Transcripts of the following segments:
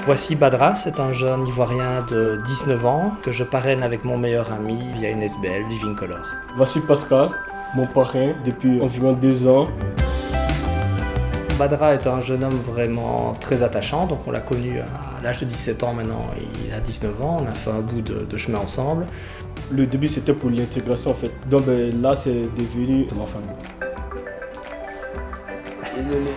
Voici Badra, c'est un jeune Ivoirien de 19 ans que je parraine avec mon meilleur ami via une SBL, Living Color. Voici Pascal, mon parrain depuis environ 2 ans. Badra est un jeune homme vraiment très attachant, donc on l'a connu à l'âge de 17 ans maintenant, il a 19 ans, on a fait un bout de chemin ensemble. Le début c'était pour l'intégration en fait, donc là c'est devenu ma famille. Désolé.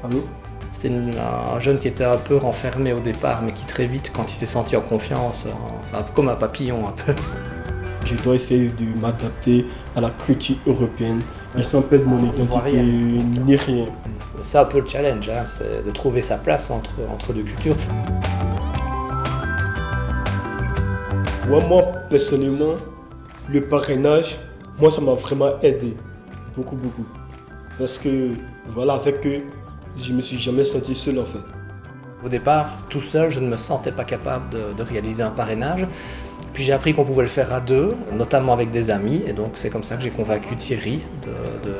Allô? C'est un jeune qui était un peu renfermé au départ, mais qui très vite, quand il s'est senti en confiance, enfin comme un papillon un peu. Je dois essayer de m'adapter à la culture européenne, sans perdre mon identité ni rien. C'est un peu le challenge, hein, c'est de trouver sa place entre deux cultures. Ouais, moi personnellement, le parrainage, moi ça m'a vraiment aidé, beaucoup. Parce que voilà, avec eux, je me suis jamais senti seul en fait. Au départ, tout seul, je ne me sentais pas capable de réaliser un parrainage. Puis j'ai appris qu'on pouvait le faire à deux, notamment avec des amis. Et donc c'est comme ça que j'ai convaincu Thierry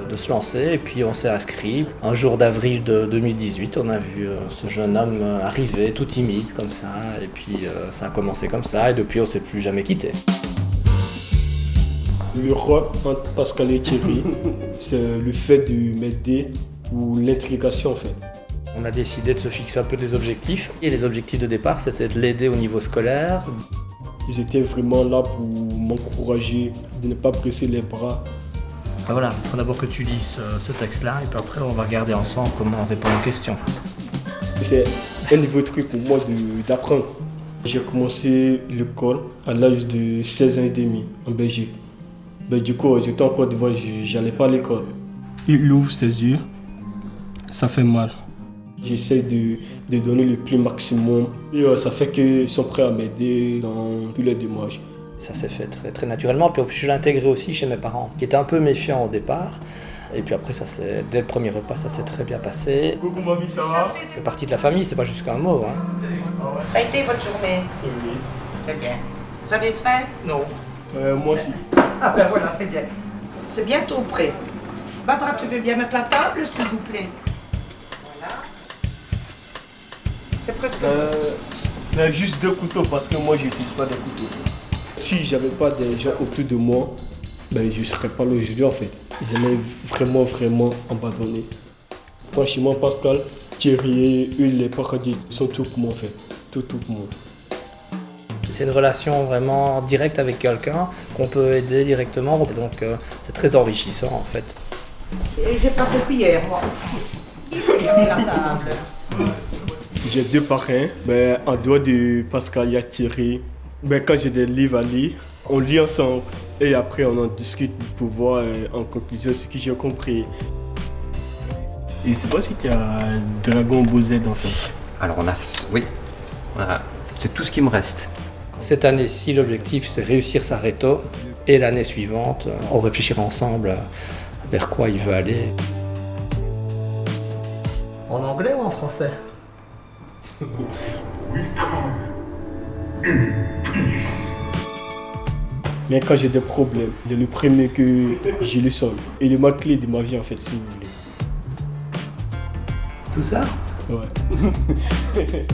de se lancer. Et puis on s'est inscrit. Un jour d'avril de 2018, on a vu ce jeune homme arriver, tout timide comme ça. Et puis ça a commencé comme ça. Et depuis, on ne s'est plus jamais quitté. Le rôle entre Pascal et Thierry, c'est le fait de m'aider ou l'intrication en fait. On a décidé de se fixer un peu des objectifs. Et les objectifs de départ, c'était de l'aider au niveau scolaire. Ils étaient vraiment là pour m'encourager, de ne pas presser les bras. Ben voilà, il faut d'abord que tu lises ce texte-là, et puis après on va regarder ensemble comment on répond aux questions. C'est un nouveau truc pour moi d'apprendre. J'ai commencé l'école à l'âge de 16 ans et demi en Belgique. Du coup, j'étais encore devant, j'allais pas à l'école. Il ouvre ses yeux, ça fait mal. J'essaie de donner le plus maximum et ça fait qu'ils sont prêts à m'aider dans tous les démarches. Ça s'est fait très naturellement, puis je l'ai intégré aussi chez mes parents, qui étaient un peu méfiants au départ. Et puis après, dès le premier repas, ça s'est très bien passé. Coucou mamie, ça va? Ça fait partie de la famille, c'est pas juste qu'un mot. Hein. Ça a été votre journée? Oui. C'est bien. Vous avez faim? Non. Moi aussi. Ah ben voilà, c'est bien. C'est bientôt prêt. Badra, tu veux bien mettre la table, s'il vous plaît? Voilà. C'est presque... Juste 2 couteaux parce que moi je n'utilise pas des couteaux. Si j'avais pas des gens autour de moi, je ne serais pas là aujourd'hui en fait. J'allais vraiment abandonner. Franchement Pascal, Thierry et eux, les parents sont tout pour moi en fait. Tout pour moi. C'est une relation vraiment directe avec quelqu'un qu'on peut aider directement. Donc c'est très enrichissant en fait. J'ai pas de cuillère, moi. Qui c'est à la table? J'ai 2 parrains, en dehors de Pascal et Thierry. Quand j'ai des livres à lire, on lit ensemble et après on en discute pour voir en conclusion ce que j'ai compris. Et c'est pas si tu as Dragon Ball Z en fait. Alors oui, voilà. C'est tout ce qui me reste. Cette année-ci, l'objectif c'est réussir sa réto et l'année suivante, on réfléchira ensemble vers quoi il veut aller. En anglais ou en français? Mais quand j'ai des problèmes, il est le premier que je le sens. Il est ma clé de ma vie en fait, si vous voulez. Tout ça? Ouais.